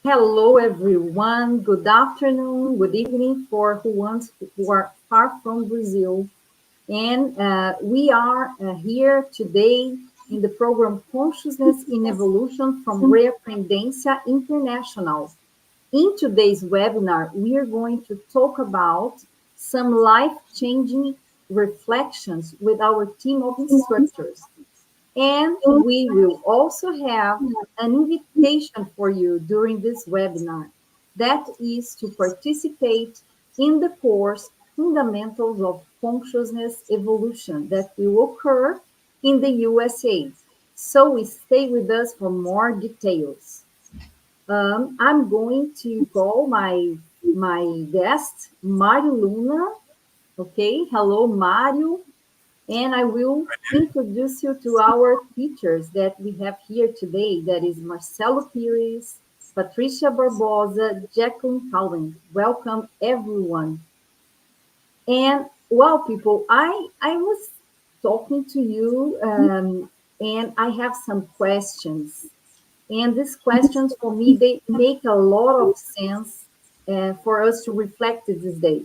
Hello, everyone. Good afternoon, good evening for who are far from Brazil. And we are here today in the program Consciousness in Evolution from Reaprendentia International. In today's webinar, we are going to talk about some life-changing reflections with our team of instructors. And we will also have an invitation for you during this webinar. That is to participate in the course Fundamentals of Consciousness Evolution that will occur in the USA. So stay with us for more details. I'm going to call my guest, Mario Luna. Okay, hello, Mario. And I will introduce you to our teachers that we have here today. That is Marcelo Pires, Patricia Barbosa, Jacqueline Cowan. Welcome, everyone. And well, people, I was talking to you, and I have some questions. And these questions, for me, they make a lot of sense for us to reflect this day.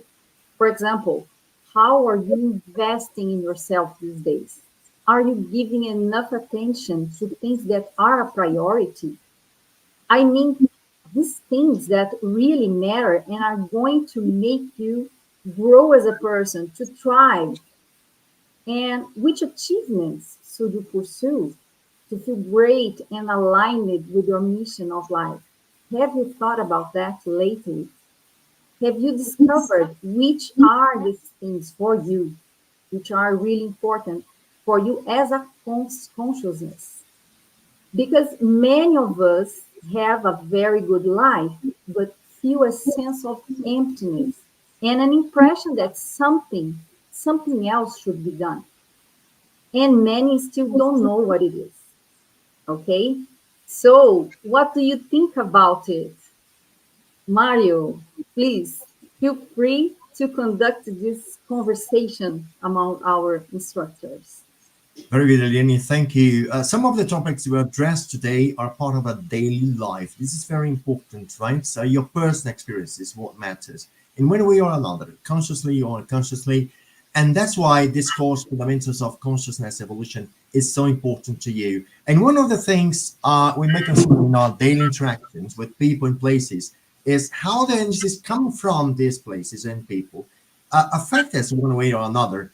For example, how are you investing in yourself these days? Are you giving enough attention to things that are a priority? I mean, these things that really matter and are going to make you grow as a person, to thrive. And which achievements should you pursue to feel great and aligned with your mission of life? Have you thought about that lately? Have you discovered which are these things for you, which are really important for you as a consciousness? Because many of us have a very good life, but feel a sense of emptiness and an impression that something else should be done. And many still don't know what it is. Okay? So, what do you think about it? Mario, please feel free to conduct this conversation among our instructors. Very good, Eliane. Thank you. Some of the topics we addressed today are part of a daily life. This is very important, right? So your personal experience is what matters in one way or another, consciously or unconsciously. And that's why this course, Fundamentals of Consciousness Evolution, is so important to you. And one of the things we make us in our daily interactions with people and places is how the energies come from these places and people affect us one way or another.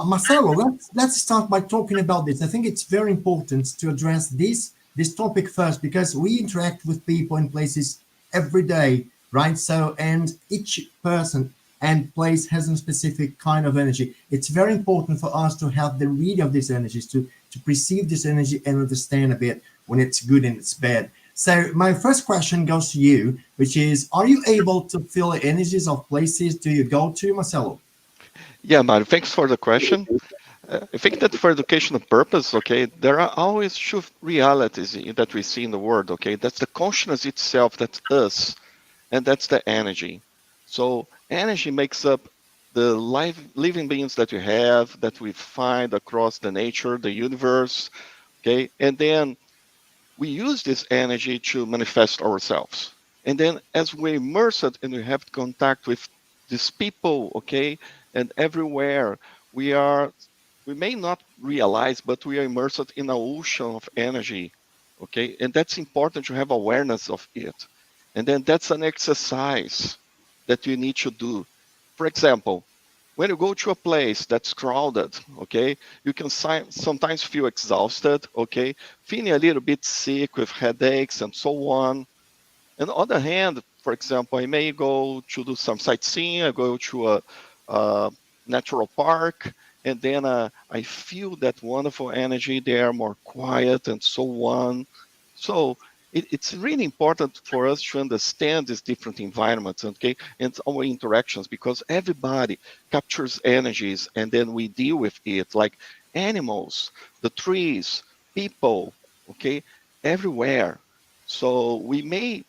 Marcelo, let's start by talking about this. I think it's very important to address this topic first because we interact with people and places every day, right? So, and each person and place has a specific kind of energy. It's very important for us to have the read of these energies, to perceive this energy and understand a bit when it's good and it's bad. So my first question goes to you, which is, are you able to feel the energies of places do you go to, Marcelo? Yeah, Mario, thanks for the question. I think that for educational purpose, okay, there are always two realities that we see in the world, okay? That's the consciousness itself, that's us, and that's the energy. So energy makes up the living beings that we have, that we find across the nature, the universe, okay? And then we use this energy to manifest ourselves. And then as we immerse it and we have contact with these people, okay, and everywhere we may not realize, but we are immersed in an ocean of energy, okay? And that's important to have awareness of it. And then that's an exercise that you need to do. For example, when you go to a place that's crowded, okay, you can sometimes feel exhausted, okay, feeling a little bit sick with headaches and so on. On the other hand, for example, I may go to do some sightseeing, I go to a natural park, and then I feel that wonderful energy there, more quiet and so on. So it's really important for us to understand these different environments, okay, and our interactions, because everybody captures energies and then we deal with it, like animals, the trees, people, okay, everywhere. So we may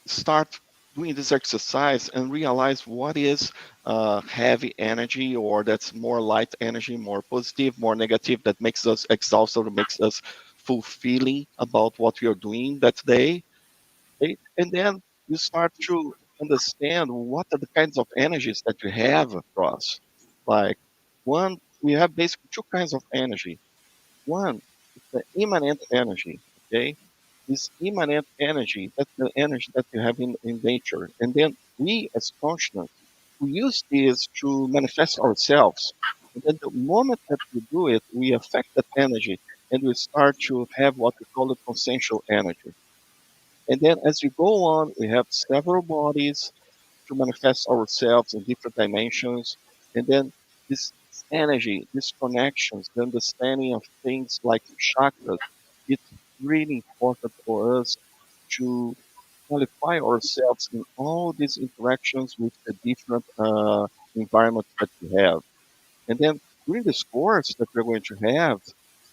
start doing this exercise and realize what is heavy energy, or that's more light energy, more positive, more negative, that makes us exhausted or makes us fulfilling about what we are doing that day. Okay? And then you start to understand what are the kinds of energies that you have across. Like one, we have basically two kinds of energy. One is the immanent energy. Okay, this immanent energy, that's the energy that you have in nature. And then we as consciousness, we use this to manifest ourselves. And then the moment that we do it, we affect that energy and we start to have what we call the consciential energy. And then as we go on, we have several bodies to manifest ourselves in different dimensions. And then this energy, these connections, the understanding of things like chakras, it's really important for us to qualify ourselves in all these interactions with the different environments that we have. And then during this course that we're going to have,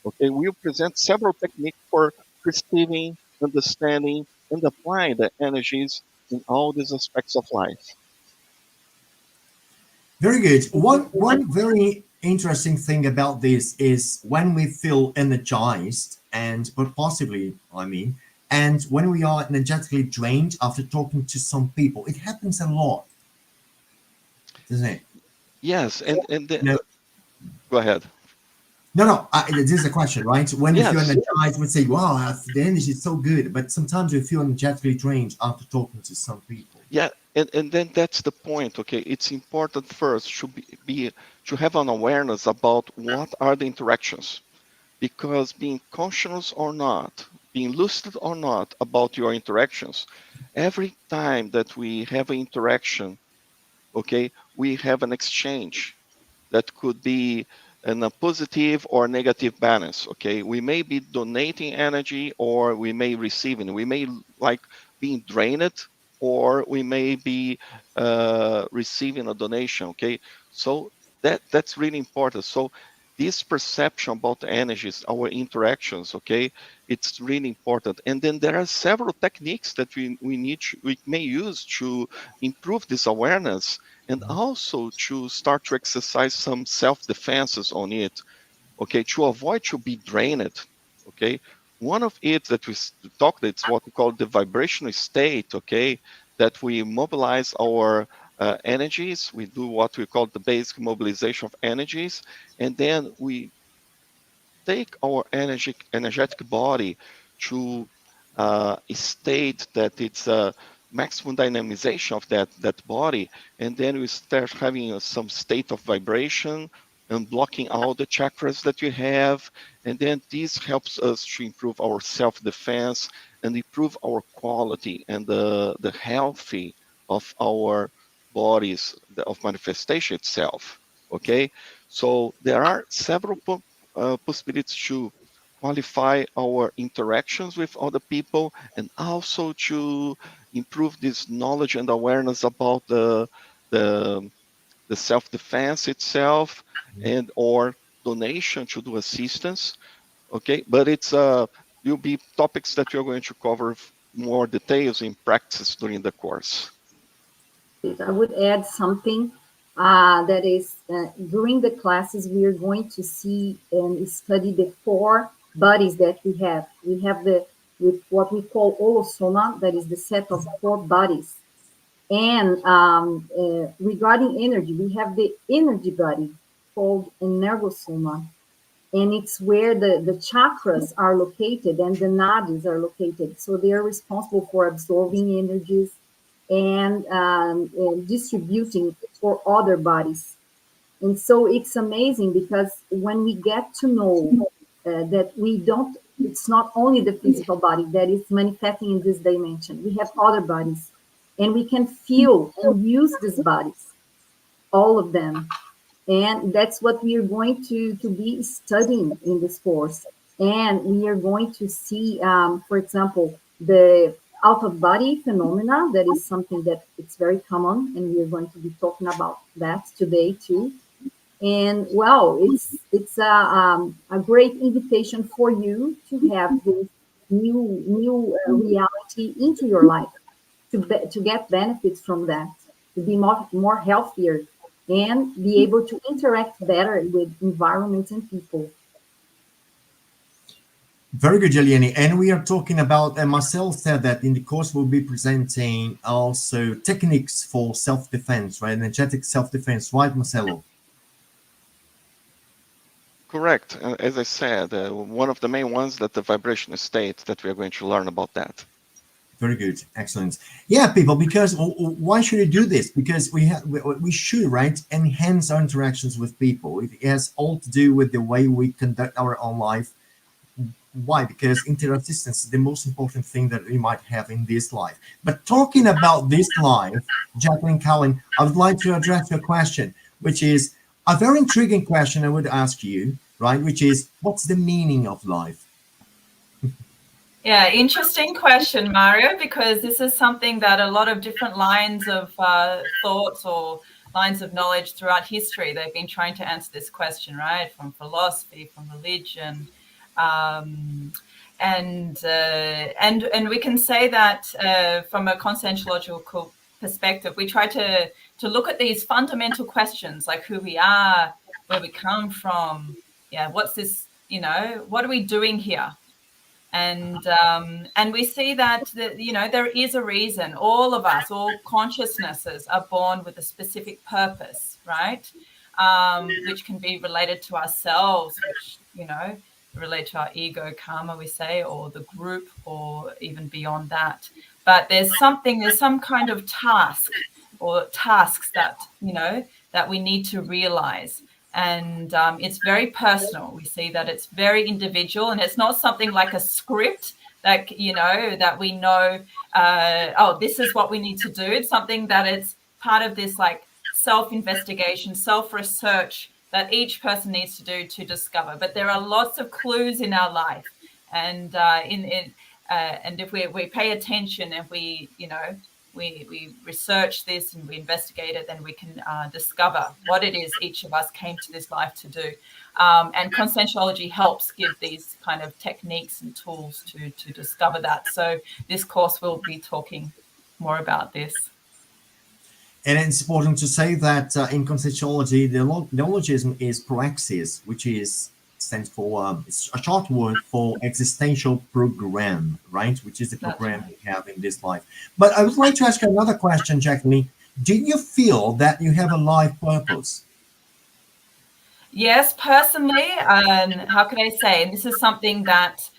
okay, we'll present several techniques for perceiving, understanding, and applying the energies in all these aspects of life. Very good. One very interesting thing about this is when we feel energized and but possibly, I mean, and when we are energetically drained after talking to some people, it happens a lot, doesn't it? Yes, and the, No, go ahead. no. This is a question, right? When we feel Yes, energized, we say, "Wow, the energy is so good," but sometimes we feel energetically drained after talking to some people. yeah, and then that's the point. Okay, it's important first be to have an awareness about what are the interactions, because being conscious or not, being lucid or not about your interactions, every time that we have an interaction, okay, we have an exchange that could be in a positive or negative balance. Okay, we may be donating energy or we may receiving. We may like being drained or we may be receiving a donation. Okay, so that's really important. So this perception about the energies, our interactions, okay, it's really important. And then there are several techniques that we may use to improve this awareness and also to start to exercise some self-defenses on it, okay, to avoid to be drained, okay. One of it that we talked, it's what we call the vibrational state, okay, that we mobilize our energies, we do what we call the basic mobilization of energies, and then we take our energetic body to a state that it's a maximum dynamization of that body, and then we start having some state of vibration and blocking all the chakras that we have, and then this helps us to improve our self-defense and improve our quality and the healthy of our bodies of manifestation itself. Okay, so there are several possibilities to qualify our interactions with other people and also to improve this knowledge and awareness about the, the self-defense itself and or donation to do assistance. Okay, but it's will be topics that you're going to cover more details in practice during the course. I would add something that is during the classes, we are going to see and study the four bodies that we have. We have the with what we call holosoma, that is the set of four bodies. And regarding energy, we have the energy body called energosoma, and it's where the chakras are located and the nadis are located. So they are responsible for absorbing energies and distributing for other bodies. And so it's amazing because when we get to know that we don't, it's not only the physical body that is manifesting in this dimension, we have other bodies and we can feel and use these bodies, all of them. And that's what we are going to be studying in this course. And we are going to see, for example, the out of body phenomena. That is something that it's very common, and we are going to be talking about that today too. And well, it's a great invitation for you to have this new reality into your life, to get benefits from that, to be more healthier, and be able to interact better with environments and people. Very good, Eliane. And we are talking about, and Marcel said that in the course we'll be presenting also techniques for self-defense, right? Energetic self-defense, right, Marcelo? Correct. As I said, one of the main ones that the vibrational state that we are going to learn about that. Very good, excellent. Yeah, people, because why should we do this? Because we should, right, enhance our interactions with people. It has all to do with the way we conduct our own life. Why? Because interassistance is the most important thing that we might have in this life. But talking about this life, Jacqueline Cullen, I would like to address your question, which is a very intriguing question I would ask you, right? Which is, what's the meaning of life? Yeah, interesting question, Mario, because this is something that a lot of different lines of thoughts or lines of knowledge throughout history, they've been trying to answer this question, right? From philosophy, from religion, and we can say that from a conscientiological perspective, we try to look at these fundamental questions like who we are, where we come from, yeah, what's this, what are we doing here? And we see that there is a reason. All of us, all consciousnesses are born with a specific purpose, right? Which can be related to ourselves, which relate to our ego, karma, we say, or the group, or even beyond that. But there's some kind of task or tasks that that we need to realize. And it's very personal. We see that it's very individual, and it's not something like a script that that we know. Oh, this is what we need to do. It's something that it's part of this like self-investigation, self-research that each person needs to do to discover. But there are lots of clues in our life, and and if we pay attention, if we we research this and we investigate it, then we can discover what it is each of us came to this life to do. And conscientiology helps give these kind of techniques and tools to discover that. So this course will be talking more about this. And it's important to say that in conscientiology, the neologism is Proexis, which stands for, it's a short word for existential program, right? Which is the program Right. we have in this life. But I would like to ask you another question, Jacqueline. Do you feel that you have a life purpose? Yes, personally, how can I say? And this is something that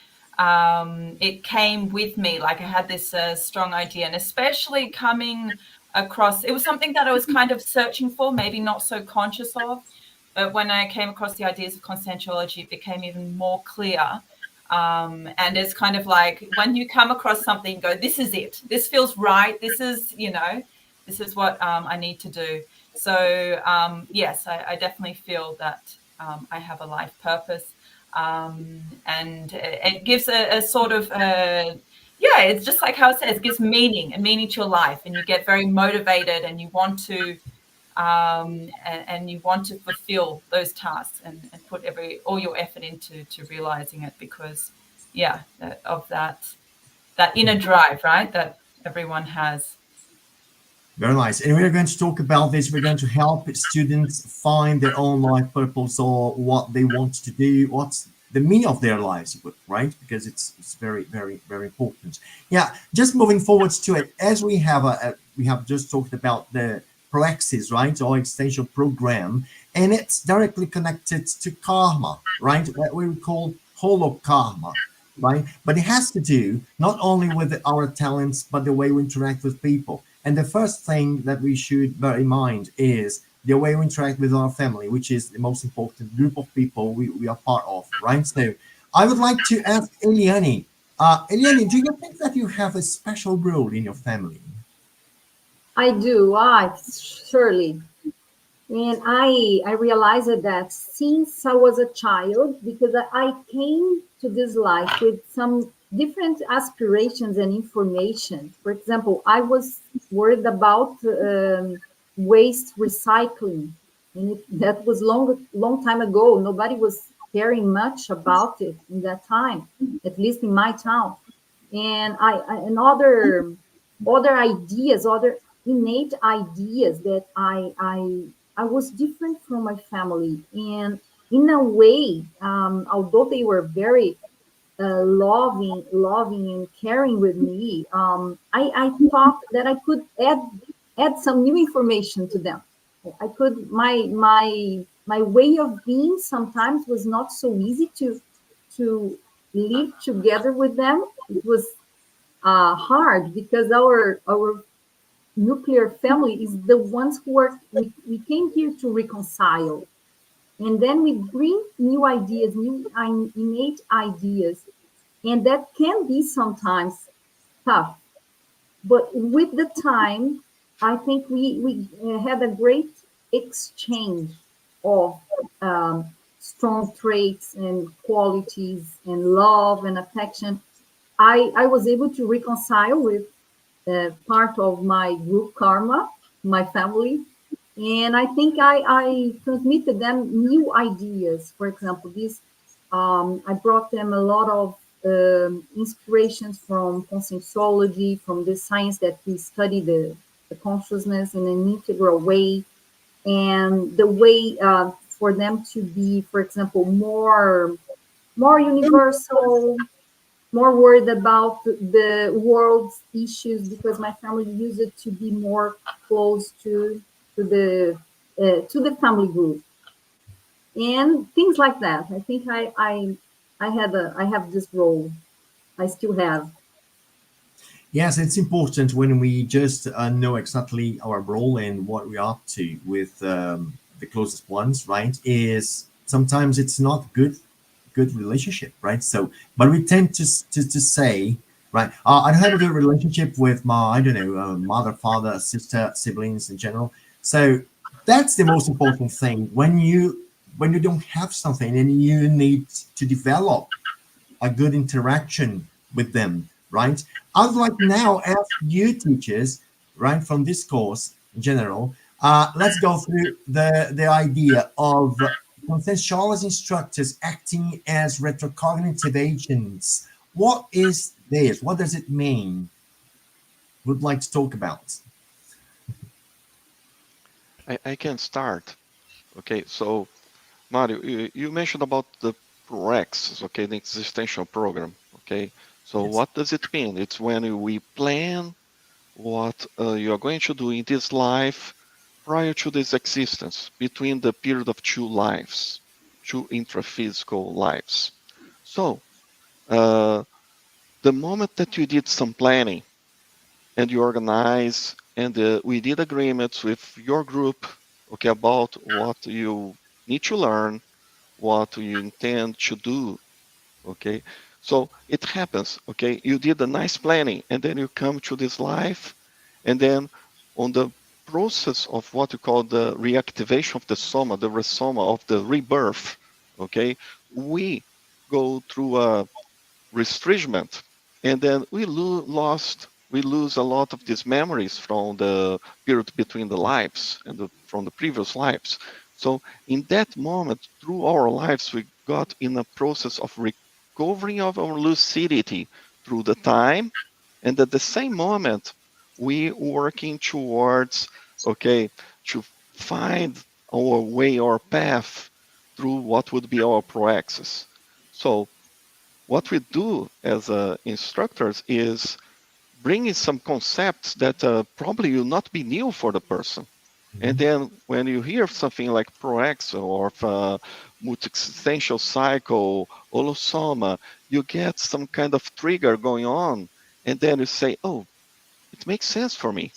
it came with me. Like I had this strong idea, and especially coming across, it was something that I was kind of searching for, maybe not so conscious of. But when I came across the ideas of conscientiology, it became even more clear. And it's kind of like when you come across something, go, this is it. This feels right. This is, this is what I need to do. So, yes, I definitely feel that I have a life purpose. And it gives a sort of, it's just like how it says, it gives meaning to your life. And you get very motivated and you want to, and you want to fulfill those tasks and put all your effort into realizing it, because of that inner drive, right, that everyone has. Very nice. And we're going to talk about this. We're going to help students find their own life purpose, or what they want to do, what's the meaning of their lives, right? Because it's very, very, very important. Yeah, just moving forwards to it, as we have just talked about the Proexis, right, or extension program, and it's directly connected to karma, right? What we would call holokarma, right? But it has to do not only with our talents, but the way we interact with people. And the first thing that we should bear in mind is the way we interact with our family, which is the most important group of people we are part of, right? So I would like to ask Eliane, Eliane, do you think that you have a special role in your family? I do. Surely. And I realized that since I was a child, because I came to this life with some different aspirations and information. For example, I was worried about waste recycling, and that was long time ago. Nobody was caring much about it in that time, at least in my town. And and other ideas, other innate ideas that I was different from my family. And in a way, although they were very loving and caring with me, I thought that I could add some new information to them. I could my way of being sometimes was not so easy to live together with them. It was hard because our nuclear family is the ones who are we came here to reconcile, and then we bring new ideas, new innate ideas, and that can be sometimes tough. But with the time, I think we had a great exchange of strong traits and qualities and love and affection. I was able to reconcile with part of my group karma, my family, and I think I transmitted them new ideas. For example, this I brought them a lot of inspirations from conscientiology, from the science that we study the consciousness in an integral way, and the way for them to be, for example, more universal, more worried about the world's issues, because my family used it to be more close to the family group and things like that. I think I have this role. I still have. Yes, it's important when we just know exactly our role and what we're up to with the closest ones, right? Is sometimes it's not good relationship, right? So, but we tend to say, right? I don't have a good relationship with my, I don't know, mother, father, sister, siblings in general. So that's the most important thing when you don't have something and you need to develop a good interaction with them, right? I'd like now ask you teachers, right, from this course in general, let's go through the idea of conscientiology instructors acting as retrocognitive agents. What is this? What does it mean? Would like to talk about. I can start. Okay, so Mario, you mentioned about the Proexis, okay, the existential program. Okay, so Yes. what does it mean? It's when we plan what you are going to do in this life prior to this existence, between the period of two lives, two intraphysical lives. So, uh, the moment that you did some planning and you organize, and we did agreements with your group, okay, about what you need to learn, what you intend to do, okay. So it happens, okay. You did a nice planning, and then you come to this life, and then on the process of what you call the reactivation of the soma, the resoma of the rebirth, okay, we go through a restringement, and then we lose a lot of these memories from the period between the lives and from the previous lives. So in that moment, through our lives, we got in a process of recovering of our lucidity through the time, and at the same moment, we working towards, okay, to find our way, our path through what would be our proexis. So what we do as instructors is bring in some concepts that probably will not be new for the person. And Mhm. then when you hear something like Proexis or multi-existential cycle, holosoma, you get some kind of trigger going on. And then you say, oh, it makes sense for me.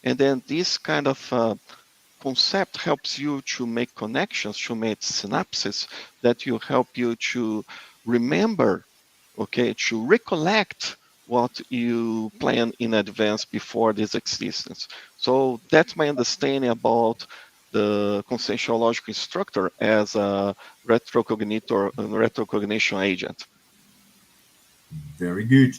And then this kind of concept helps you to make connections, to make synapses that will help you to remember, okay, to recollect what you plan in advance before this existence. So that's my understanding about the conscientiological instructor as a retrocognition agent. Very good.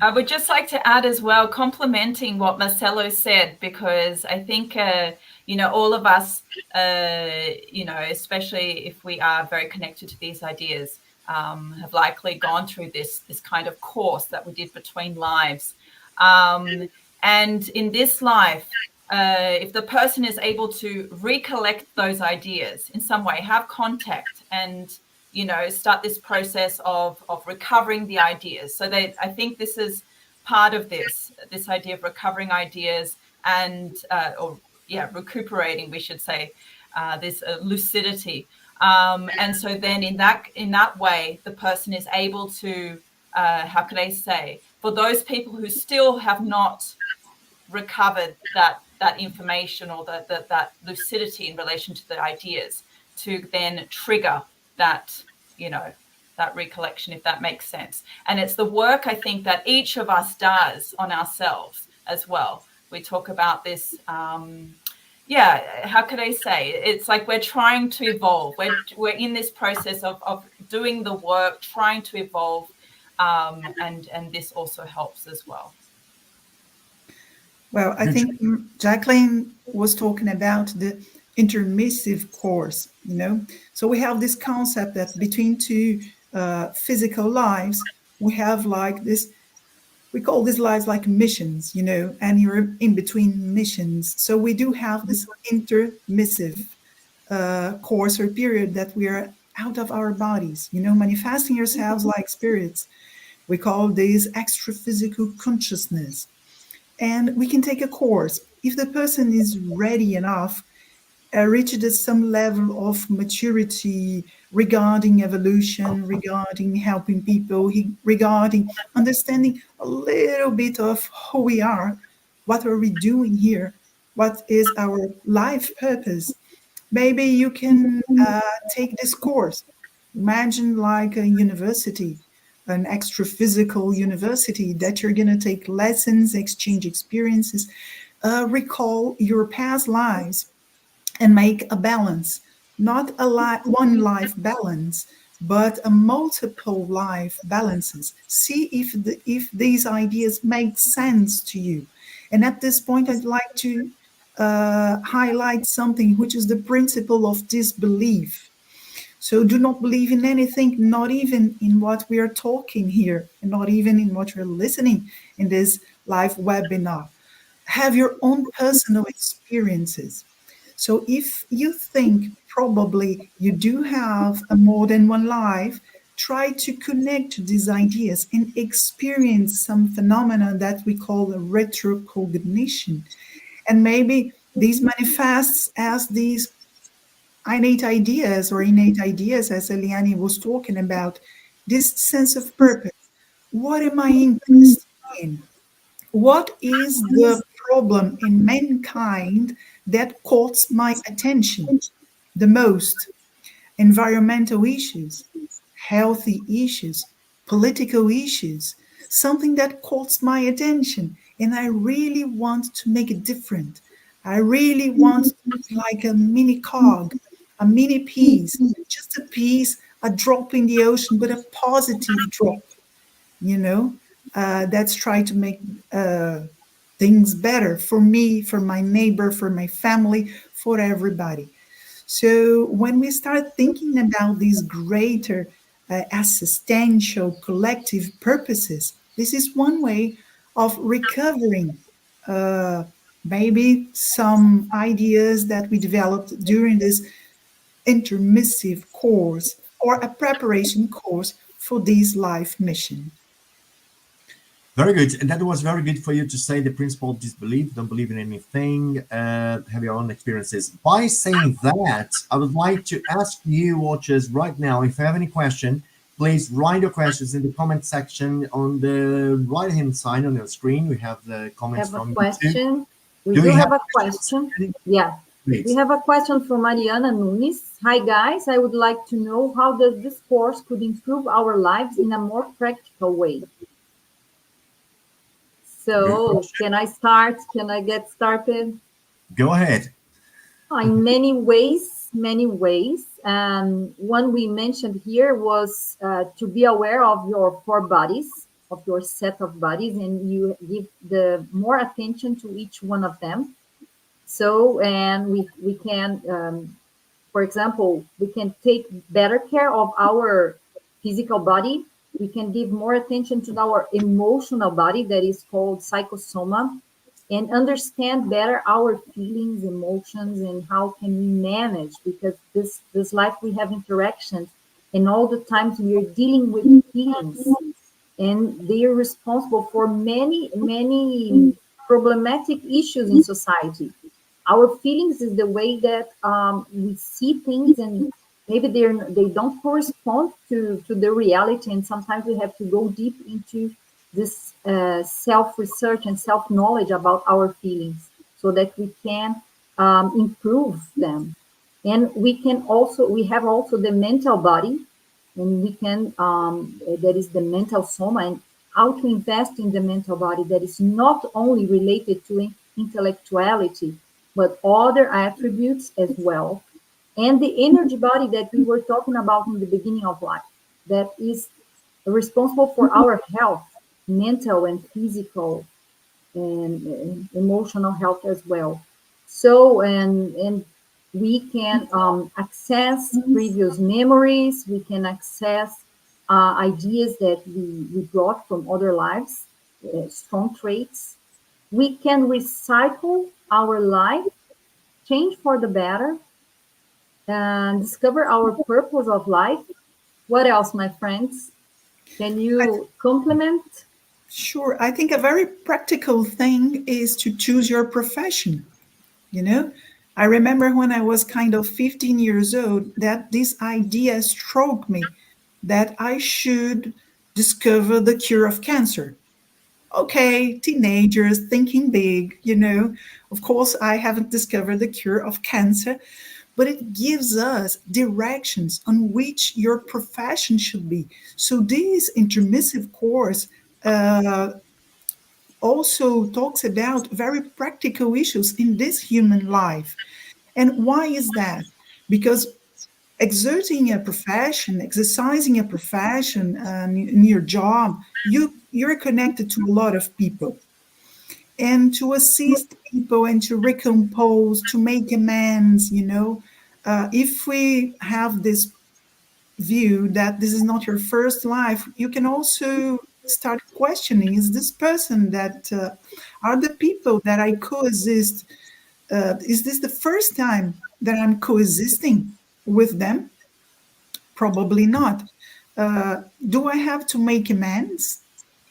I would just like to add as well, complementing what Marcelo said, because I think, all of us, especially if we are very connected to these ideas, have likely gone through this kind of course that we did between lives. And in this life, if the person is able to recollect those ideas in some way, have contact and start this process of recovering the ideas. So I think this is part of this idea of recovering ideas and recuperating, we should say, this lucidity. And so then in that way, the person is able to, how could I say, for those people who still have not recovered that information or that lucidity in relation to the ideas, to then trigger that, that recollection, if that makes sense. And it's the work, I think, that each of us does on ourselves as well. We talk about this, how could I say? It's like we're trying to evolve. We're in this process of doing the work, trying to evolve, and this also helps as well. Well, I think Jacqueline was talking about the intermissive course, So we have this concept that between two physical lives, we have like this, we call these lives like missions, and you're in between missions. So we do have this intermissive course or period that we are out of our bodies, manifesting yourselves like spirits. We call this extra physical consciousness. And we can take a course. If the person is ready enough, reached some level of maturity regarding evolution, regarding helping people, regarding understanding a little bit of who we are, what are we doing here, what is our life purpose. Maybe you can take this course. Imagine like a university, an extra physical university that you're going to take lessons, exchange experiences, recall your past lives, and make a balance, not one life balance, but a multiple life balances. See if these ideas make sense to you. And at this point, I'd like to highlight something, which is the principle of disbelief. So do not believe in anything, not even in what we are talking here, and not even in what you're listening in this live webinar. Have your own personal experiences. So if you think probably you do have a more than one life, try to connect to these ideas and experience some phenomena that we call a retrocognition. And maybe these manifests as these innate ideas, as Eliane was talking about, this sense of purpose. What am I interested in? What is the problem in mankind that caught my attention the most? Environmental issues, healthy issues, political issues, something that caught my attention, and I really want to make it different. I really want to be like a mini cog, a mini piece, just a piece, a drop in the ocean, but a positive drop, that's trying to make things better for me, for my neighbor, for my family, for everybody. So when we start thinking about these greater existential collective purposes, this is one way of recovering maybe some ideas that we developed during this intermissive course or a preparation course for this life mission. Very good. And that was very good for you to say the principle of disbelief, don't believe in anything, have your own experiences. By saying that, I would like to ask you watchers right now, if you have any question, please write your questions in the comment section on the right-hand side on your screen. We have the comments from question. YouTube. We have a question. Yeah. Please. We have a question from Mariana Nunes. Hi, guys. I would like to know how does this course could improve our lives in a more practical way? So can I start? Can I get started? Go ahead. In many ways, many ways. One we mentioned here was to be aware of your 4 bodies, of your set of bodies, and you give the more attention to each one of them. So, and we can, for example, we can take better care of our physical body. We can give more attention to our emotional body, that is called psychosoma, and understand better our feelings, emotions, and how can we manage, because this life we have interactions, and all the times we are dealing with feelings, and they are responsible for many problematic issues in society. Our feelings is the way that we see things, and maybe they don't correspond to the reality, and sometimes we have to go deep into this self-research and self-knowledge about our feelings so that we can improve them. And we have also the mental body, and we can that is the mental soma, and how to invest in the mental body that is not only related to intellectuality but other attributes as well, and the energy body that we were talking about in the beginning of life, that is responsible for our health, mental and physical and emotional health as well. So, and we can access previous memories, we can access ideas that we brought from other lives, strong traits. We can recycle our life, change for the better, and discover our purpose of life. What else, my friends? Can I, you complement? sure. I think a very practical thing is to choose your profession. You know, I remember when I was kind of 15 years old that this idea struck me that I should discover the cure of cancer. Okay, teenagers thinking big, you know. Of course, I haven't discovered the cure of cancer, but it gives us directions on which your profession should be. So, this intermissive course also talks about very practical issues in this human life. And why is that? Because exerting a profession, exercising a profession in your job, you're connected to a lot of people, and to assist people and to recompose, to make amends. You know, if we have this view that this is not your first life, you can also start questioning: is this person that are the people that I coexist? Is this the first time that I'm coexisting with them? Probably not. Do I have to make amends?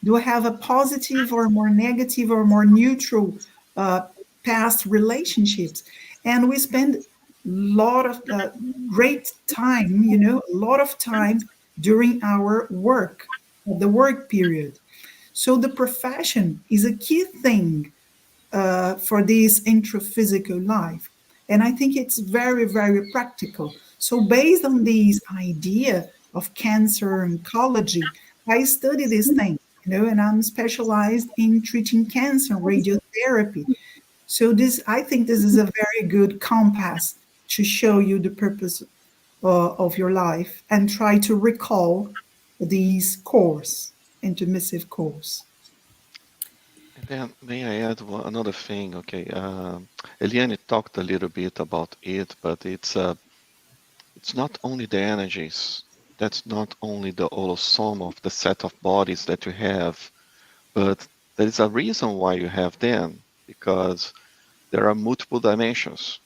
Do I have a positive or more negative or more neutral uh, past relationships? And we spend a lot of great time, you know, a lot of time during our work, the work period. So the profession is a key thing for this introphysical life. And I think it's very, very practical. So, based on this idea of cancer oncology, I study this thing, you know, and I'm specialized in treating cancer radiotherapy. So, this, I think this is a very good compass to show you the purpose of your life and try to recall these course, intermissive course. And then may I add another thing? Okay, Eliane talked a little bit about it, but it's not only the energies. That's not only the holosome of the set of bodies that you have, but there is a reason why you have them, because there are multiple dimensions,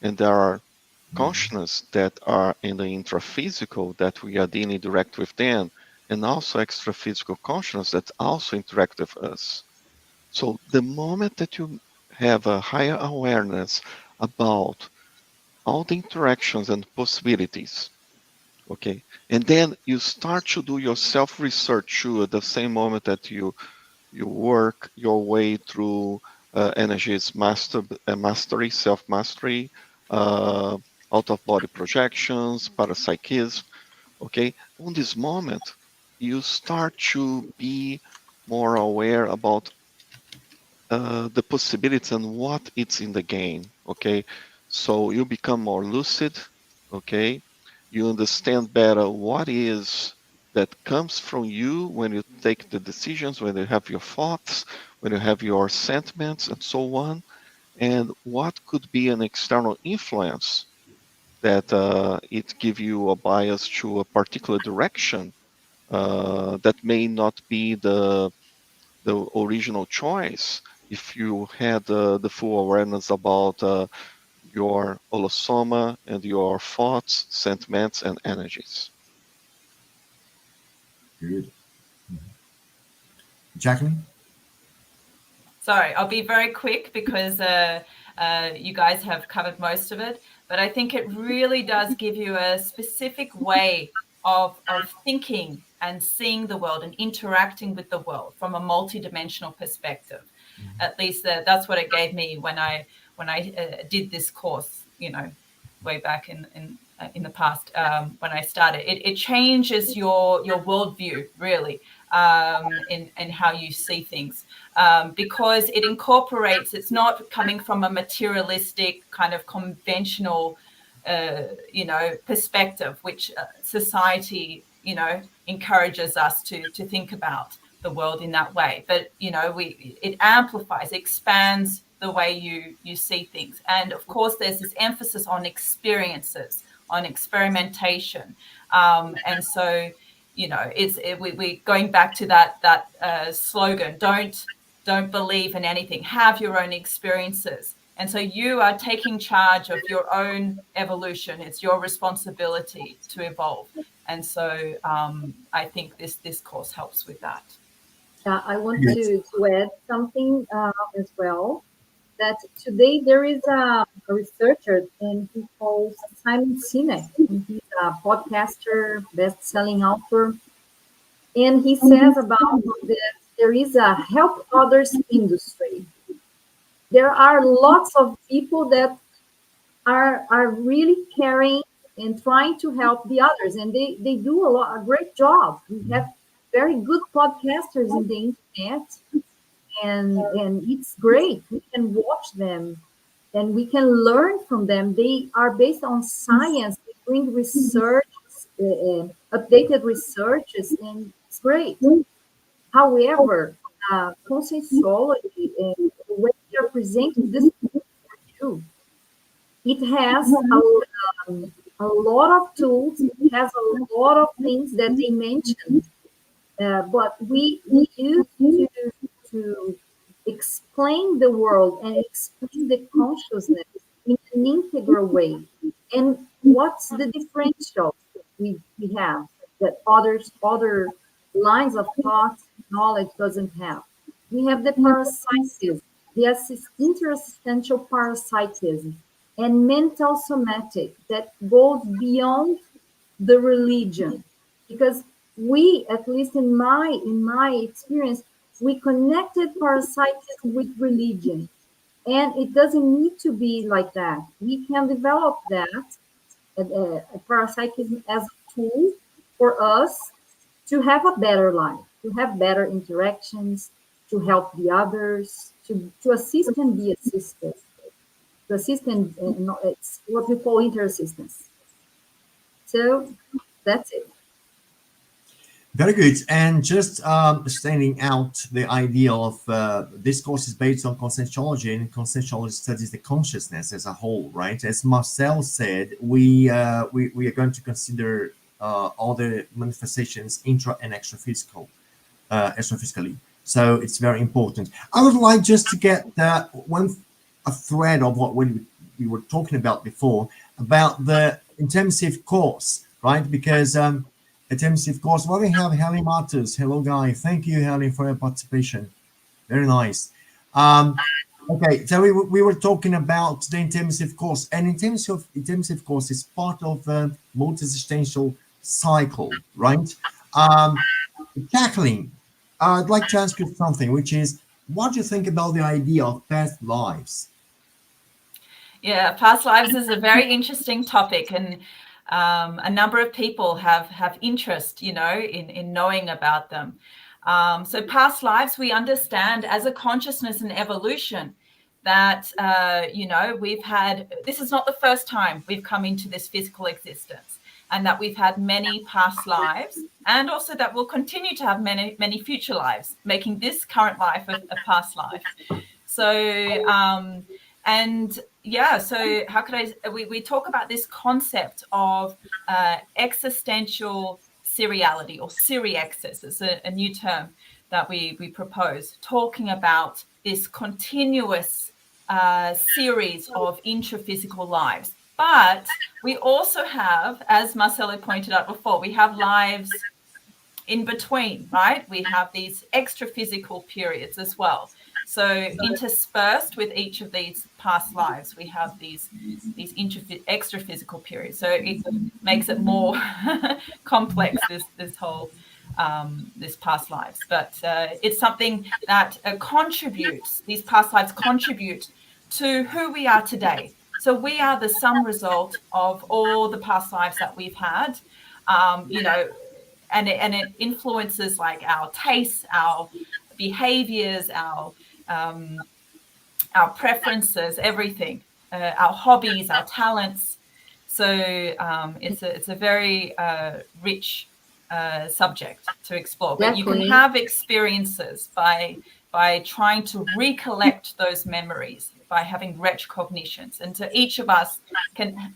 and there are consciousness that are in the intraphysical that we are dealing direct with them, and also extraphysical consciousness that also interact with us. So the moment that you have a higher awareness about all the interactions and possibilities, okay, and then you start to do your self-research too at the same moment that you work your way through energies mastery, self-mastery, uh, out-of-body projections, parapsychism, okay, on this moment you start to be more aware about the possibilities and what it's in the game. Okay, so you become more lucid. Okay, you understand better what is that comes from you when you take the decisions, when you have your thoughts, when you have your sentiments, and so on, and what could be an external influence that it give you a bias to a particular direction that may not be the original choice if you had the full awareness about your holosoma and your thoughts, sentiments, and energies. Good. Jacqueline? Sorry, I'll be very quick because you guys have covered most of it, but I think it really does give you a specific way of thinking and seeing the world and interacting with the world from a multidimensional perspective. At least that's what it gave me when I did this course, way back in the past when I started. It changes your worldview, really, in how you see things, because it incorporates, it's not coming from a materialistic kind of conventional perspective, which society, encourages us to think about the world in that way. But, it amplifies, expands the way you see things. And of course, there's this emphasis on experiences, on experimentation. And so, we're going back to that slogan, don't believe in anything, have your own experiences. And so you are taking charge of your own evolution. It's your responsibility to evolve. And so I think this course helps with that. I want to add something as well, that today there is a researcher, and he calls Simon Sinek, and he's a podcaster, best-selling author, and he says about that there is a help others industry. There are lots of people that are really caring and trying to help the others, and they do a great job. We have very good podcasters in the internet, and it's great. We can watch them and we can learn from them. They are based on science. They bring research, updated researches, and it's great. However, conscientiology and the way they are presenting this for you, it has a lot of tools. It has a lot of things that they mentioned, but we use to explain the world and explain the consciousness in an integral way. And what's the differential we have that other lines of thought, knowledge doesn't have? We have the parasitism, the interassistential parasitism, and mental somatic that goes beyond the religion, because we, at least in my experience, we connected parasitism with religion, and it doesn't need to be like that. We can develop that parasitism as a tool for us to have a better life, to have better interactions, to help the others, to assist and be assisted. To assist and it's what we call interassistance. So that's it. Very good. And just standing out the idea of this course is based on conscientiology, and conscientiology studies the consciousness as a whole, right? As Marcel said, we are going to consider all the manifestations intra and extraphysically. So it's very important. I would like just to get a thread of what we were talking about before, about the intensive course, right? Because intensive course, well, we have Heli Matos. Hello, guys. Thank you, Heli, for your participation. Very nice. Okay, so we were talking about the intensive course, and intensive course is part of the multi-existential cycle, right? Jacqueline, I'd like to ask you something, which is, what do you think about the idea of past lives? Yeah, past lives is a very interesting topic, and a number of people have interest, in knowing about them. So past lives, we understand as a consciousness and evolution that, we've had, this is not the first time we've come into this physical existence, and that we've had many past lives, and also that we'll continue to have many, many future lives, making this current life a past life. So, so how could we talk about this concept of existential seriality, or seriexis. It's a new term that we propose, talking about this continuous series of intraphysical lives. But we also have, as Marcelo pointed out before, we have lives in between, right, we have these extra physical periods as well. So interspersed with each of these past lives, we have these extra physical periods. So it makes it more complex, this whole this past lives. But it's something that contributes. These past lives contribute to who we are today. So we are the sum result of all the past lives that we've had. And it influences like our tastes, our behaviors, our preferences, everything, our hobbies, our talents. So it's a very rich subject to explore. But you can have experiences by trying to recollect those memories, by having retrocognitions, and so each of us can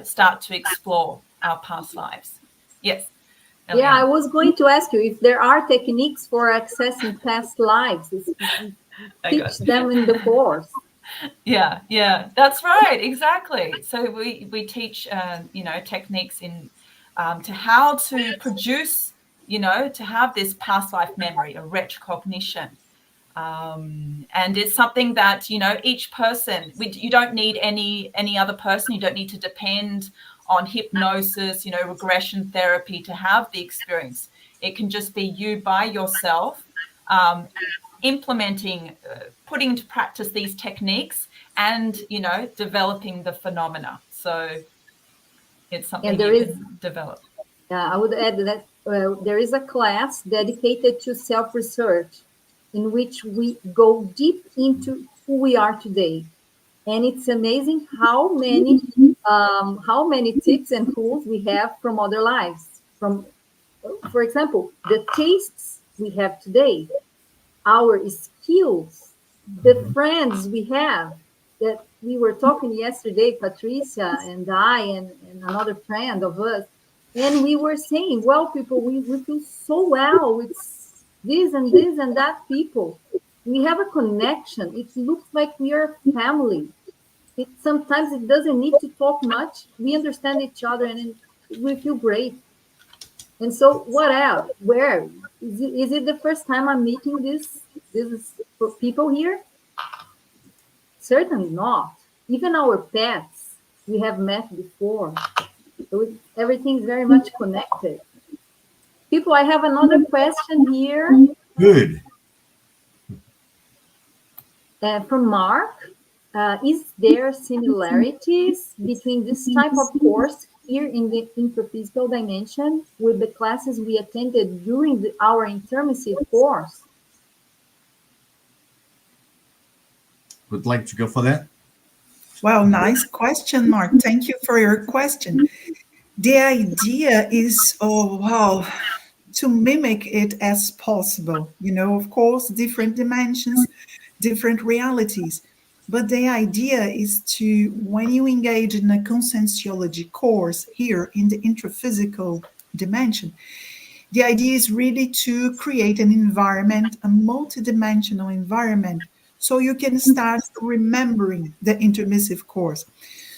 start to explore our past lives. Yes. Yeah, I was going to ask you if there are techniques for accessing past lives. Teach them in the course. Yeah, that's right, exactly. So we teach techniques in to how to produce, to have this past life memory, a retrocognition. And it's something that each person, you don't need any other person. You don't need to depend on hypnosis, regression therapy to have the experience. It can just be you by yourself, implementing, putting into practice these techniques, and developing the phenomena. So it's something you can develop. I would add that there is a class dedicated to self-research, in which we go deep into who we are today. And it's amazing how many tips and tools we have from other lives. From, for example, the tastes we have today, our skills, the friends we have. That we were talking yesterday, Patricia and I and another friend of us, and we were saying, well, people, we feel so well with this and that people. We have a connection. It looks like we are family. Sometimes it doesn't need to talk much. We understand each other and we feel great. And so what else? Where? Is it the first time I'm meeting these people here? Certainly not. Even our pets, we have met before. So everything's very much connected. People, I have another question here. Good. From Mark. Is there similarities between this type of course here in the intraphysical dimension with the classes we attended during our intermissive course? Would like to go for that? Well, nice question, Mark. Thank you for your question. The idea is, to mimic it as possible. Of course, different dimensions, different realities. But the idea is to, when you engage in a conscientiology course here in the intraphysical dimension, the idea is really to create an environment, a multidimensional environment, so you can start remembering the intermissive course.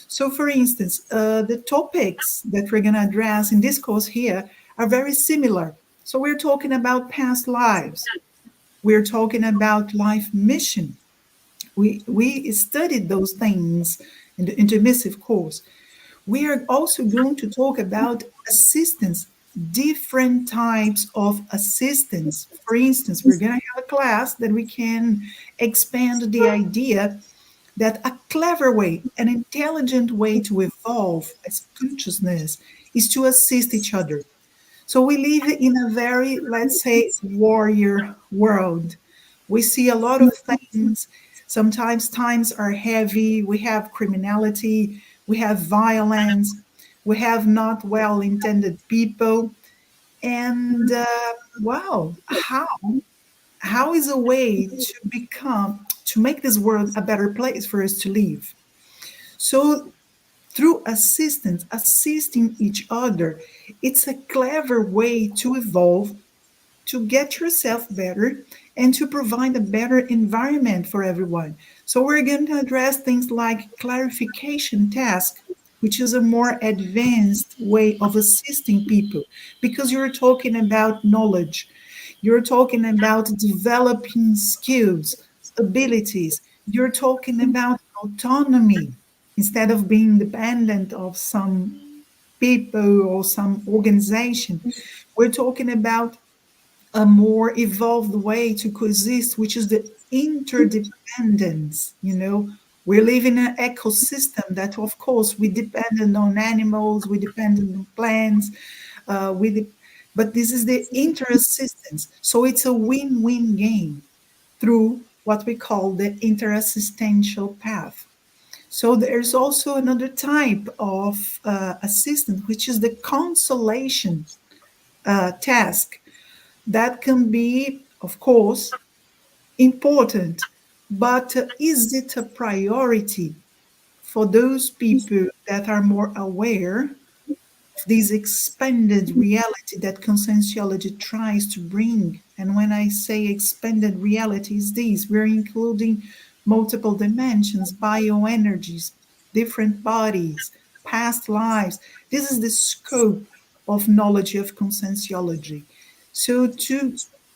So, for instance, the topics that we're going to address in this course here are very similar. So we're talking about past lives. We're talking about life mission. We studied those things in the intermissive course. We are also going to talk about assistance, different types of assistance. For instance, we're going to have a class that we can expand the idea that a clever way, an intelligent way to evolve as consciousness is to assist each other. So we live in a very, let's say, warrior world. We see a lot of things. Sometimes times are heavy. We have criminality. We have violence. We have not well-intended people. And wow, how is a way to make this world a better place for us to live? So through assistance, assisting each other, it's a clever way to evolve, to get yourself better, and to provide a better environment for everyone. So we're going to address things like clarification tasks, which is a more advanced way of assisting people, because you're talking about knowledge, you're talking about developing skills, abilities, you're talking about autonomy instead of being dependent of some people or some organization. We're talking about a more evolved way to coexist, which is the interdependence. We live in an ecosystem that, of course, we dependent on animals, we dependent on plants, but this is the interassistance. So it's a win-win game through what we call the interassistential path. So there's also another type of assistant, which is the consolation task. That can be, of course, important, but is it a priority for those people that are more aware of this expanded reality that conscientiology tries to bring? And when I say expanded reality, is this: we're including multiple dimensions, bioenergies, different bodies, past lives. This is the scope of knowledge of conscientiology. So to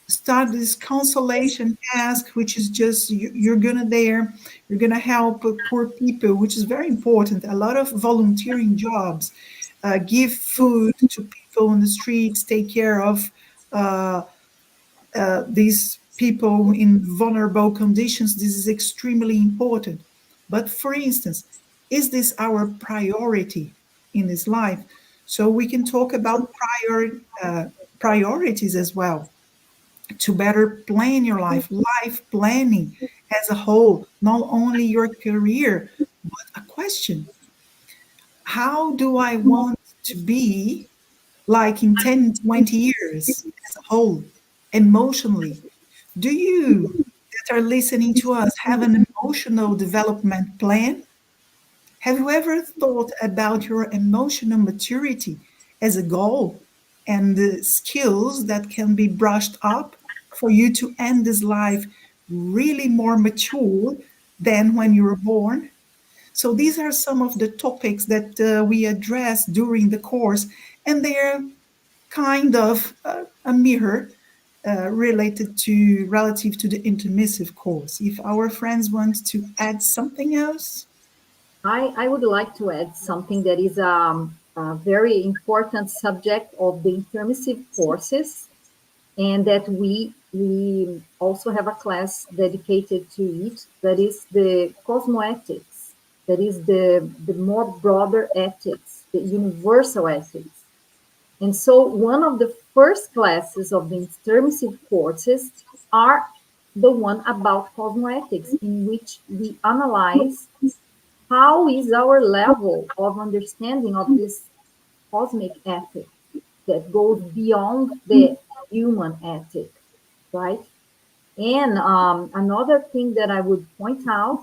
start this consolation task, which is just you're gonna help poor people, which is very important. A lot of volunteering jobs, give food to people on the streets, take care of these people in vulnerable conditions. This is extremely important. But for instance, is this our priority in this life? So we can talk about priorities as well, to better plan your life planning as a whole, not only your career, but a question: how do I want to be like in 10, 20 years as a whole, emotionally? Do you that are listening to us have an emotional development plan? Have you ever thought about your emotional maturity as a goal and the skills that can be brushed up for you to end this life really more mature than when you were born? So these are some of the topics that we address during the course, and they're kind of a mirror related to relative to the intermissive course. If our friends want to add something else. I would like to add something that is a very important subject of the intermissive courses, and that we also have a class dedicated to it, that is the cosmoethics, that is the more broader ethics, the universal ethics. And so one of the first classes of the intermissive courses are the one about cosmoethics, in which we analyze how is our level of understanding of this cosmic ethic that goes beyond the human ethic, right? And another thing that I would point out,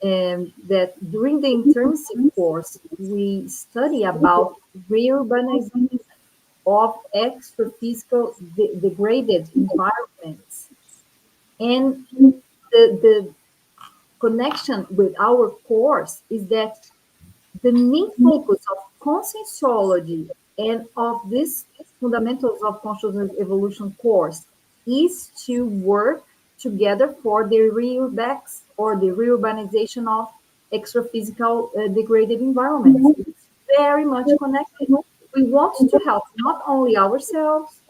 that during the intermissive course, we study about reurbanization of extra-physical degraded environments. And the connection with our course is that the main focus of conscientiology and of this Fundamentals of Consciousness Evolution course is to work together for the reurbex or the reurbanization of extra-physical degraded environments. It's very much connected. We want to help not only ourselves,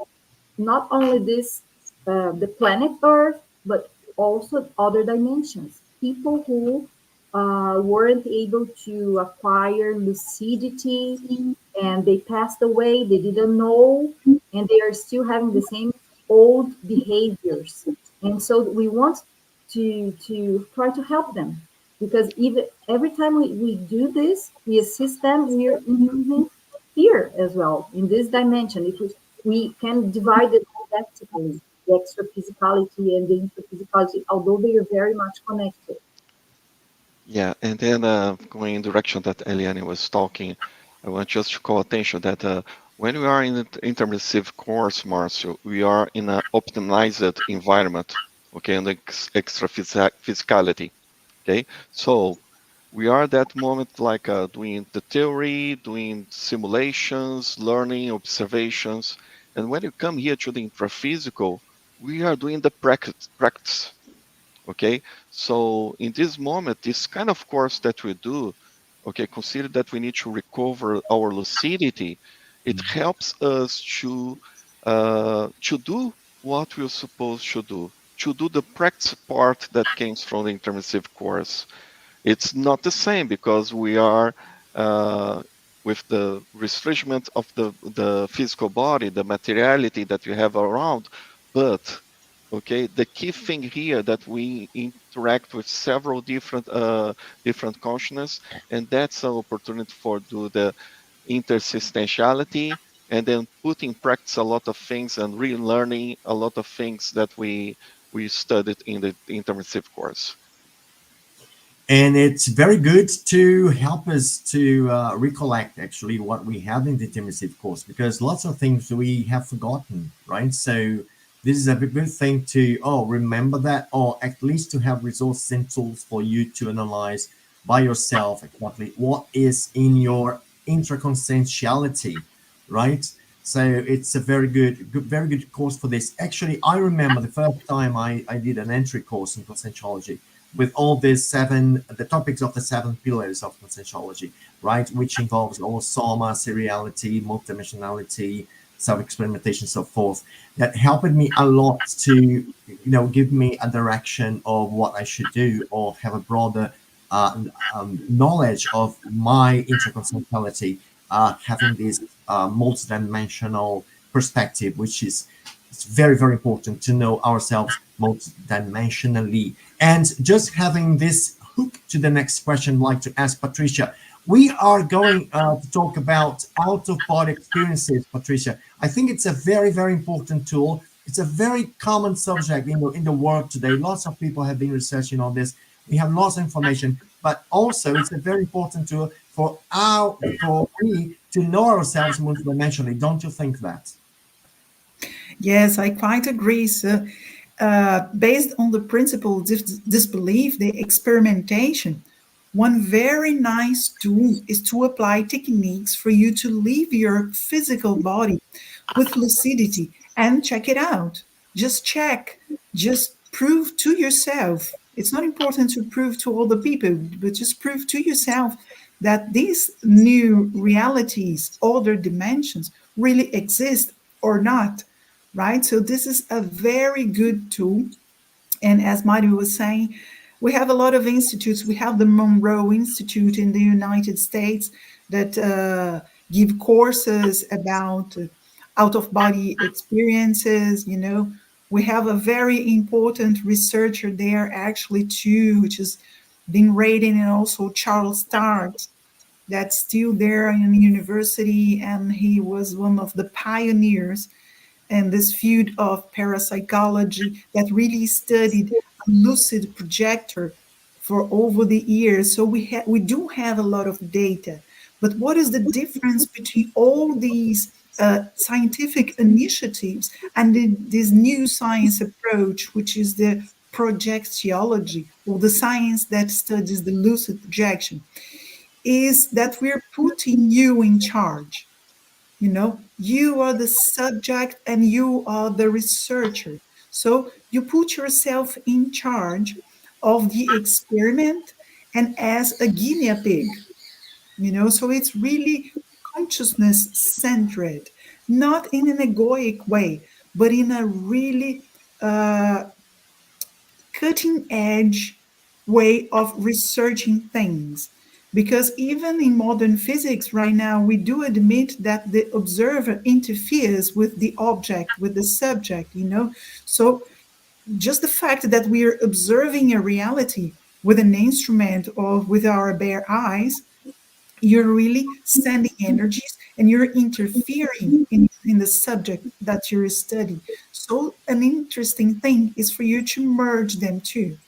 not only this, the planet Earth, but also other dimensions. People who weren't able to acquire lucidity and they passed away, they didn't know, and they are still having the same old behaviors. And so we want to try to help them, because even every time we do this, we assist them, we are improving here as well in this dimension. If we can divide it practically, the extra physicality and the intraphysicality, although they are very much connected. Yeah, and then going in the direction that Eliane was talking, I want just to call attention that when we are in the intermissive course, Marcio, we are in an optimized environment, okay, and extra physicality, okay? So We are at that moment like doing the theory, doing simulations, learning, observations. And when you come here to the intraphysical, we are doing the practice. Okay, so in this moment, this kind of course that we do, okay, consider that we need to recover our lucidity. It helps us to do what we're supposed to do the practice part that comes from the intermissive course. It's not the same because we are with the restriction of the physical body, the materiality that we have around, but okay, the key thing here that we interact with several different consciousness, and that's an opportunity for do the intersistentiality and then put in practice a lot of things and relearning a lot of things that we studied in the intermissive course. And it's very good to help us to recollect actually what we have in the intermissive course, because lots of things we have forgotten, right? So this is a good thing to remember that, or at least to have resources and tools for you to analyze by yourself exactly what is in your intraconscientiality, right? So it's a very good course for this. Actually, I remember the first time I did an entry course in conscientiology with all the topics of the 7 pillars of conscientiology, right? Which involves all soma, seriality, multidimensionality, self-experimentation, so forth. That helped me a lot to, give me a direction of what I should do, or have a broader knowledge of my interconscientiality, having this multidimensional perspective, which is it's very, very important to know ourselves multidimensionally. And just having this hook to the next question, I'd like to ask Patricia. We are going to talk about out-of-body experiences, Patricia. I think it's a very, very important tool. It's a very common subject in the world today. Lots of people have been researching on this. We have lots of information, but also it's a very important tool for me to know ourselves multidimensionally. Don't you think that? Yes, I quite agree. So, based on the principle of disbelief, the experimentation, one very nice tool is to apply techniques for you to leave your physical body with lucidity and check it out. Just check, just prove to yourself. It's not important to prove to other people, but just prove to yourself that these new realities, other dimensions, really exist or not, right? So this is a very good tool. And as Mario was saying, we have a lot of institutes. We have the Monroe Institute in the United States that give courses about out-of-body experiences. We have a very important researcher there actually too, which has been rated, and also Charles Start, that's still there in the university, and he was one of the pioneers in this field of parapsychology that really studied a lucid projector for over the years. So we do have a lot of data. But what is the difference between all these scientific initiatives and this new science approach, which is the projectiology, or the science that studies the lucid projection, is that we're putting you in charge. You are the subject and you are the researcher. So you put yourself in charge of the experiment and as a guinea pig. So it's really consciousness centered, not in an egoic way, but in a really cutting edge way of researching things. Because even in modern physics right now, we do admit that the observer interferes with the object, with the subject. So just the fact that we are observing a reality with an instrument or with our bare eyes, you're really sending energies and you're interfering in the subject that you're studying. So an interesting thing is for you to merge them too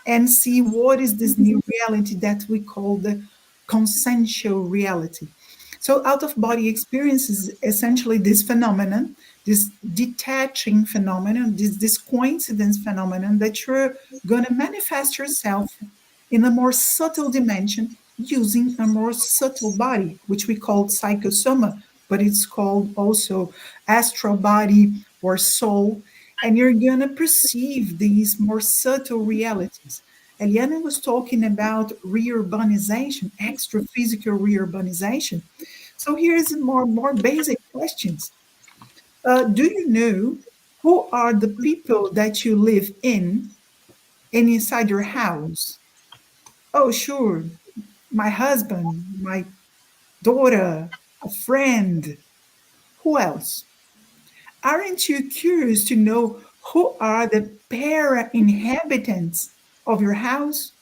and see what is this new reality that we call the consciential reality. So out of body experience is essentially this phenomenon, this detaching phenomenon, this coincidence phenomenon that you're going to manifest yourself in a more subtle dimension using a more subtle body, which we call psychosoma, but it's called also astral body or soul. And you're going to perceive these more subtle realities. Eliana was talking about reurbanization, extra physical reurbanization. So here's more basic questions. Do you know who are the people that you live in and inside your house? Oh, sure, my husband, my daughter, a friend. Who else? Aren't you curious to know who are the para inhabitants of your house?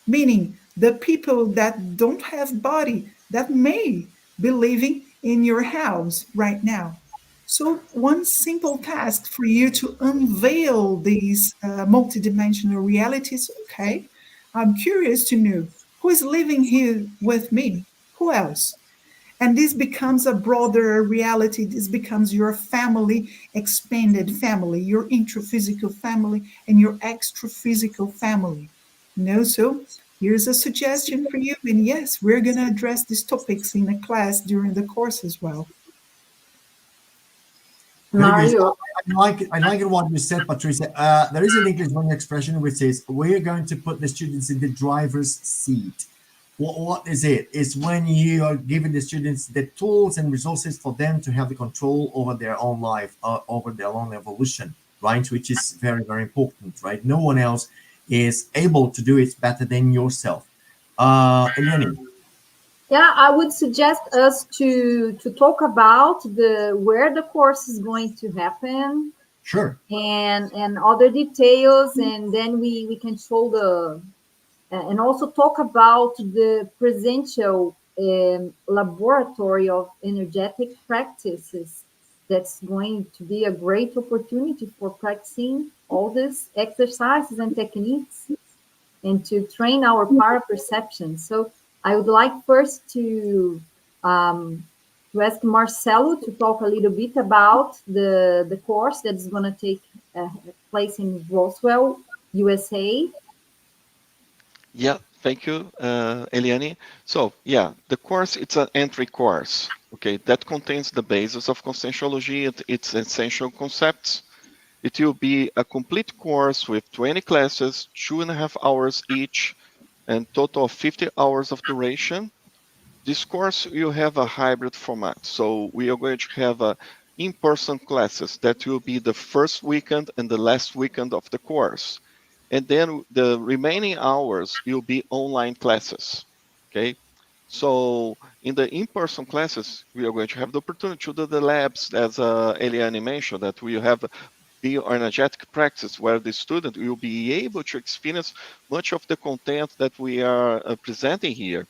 Meaning the people that don't have body that may be living in your house right now. So one simple task for you to unveil these multidimensional realities. Okay, I'm curious to know who is living here with me. Who else? And this becomes a broader reality. This becomes your family, expanded family, your introphysical family and your extraphysical family. So here's a suggestion for you. And yes, we're going to address these topics in the class during the course as well. Very good. Mario, I like what you said, Patricia. There is an English one expression which says, we're going to put the students in the driver's seat. What is it? It's when you are giving the students the tools and resources for them to have the control over their own life, over their own evolution, right? Which is very, very important, right? No one else is able to do it better than yourself. Eliane. yeah, I would suggest us to talk about where the course is going to happen Sure. and other details, and then we can show and also talk about the presential laboratory of energetic practices. That's going to be a great opportunity for practicing all these exercises and techniques and to train our para-perception. So I would like first to ask Marcelo to talk a little bit about the course that is going to take place in Roswell, USA. Yeah, thank you, Eliane. So, yeah, the course, it's an entry course, okay, that contains the basis of conscientiology and its essential concepts. It will be a complete course with 20 classes, 2.5 hours each, and total of 50 hours of duration. This course will have a hybrid format. So we are going to have in-person classes that will be the first weekend and the last weekend of the course. And then the remaining hours will be online classes, okay? So in the in-person classes, we are going to have the opportunity to do the labs, as Eliane mentioned, that we have bioenergetic practice where the student will be able to experience much of the content that we are presenting here.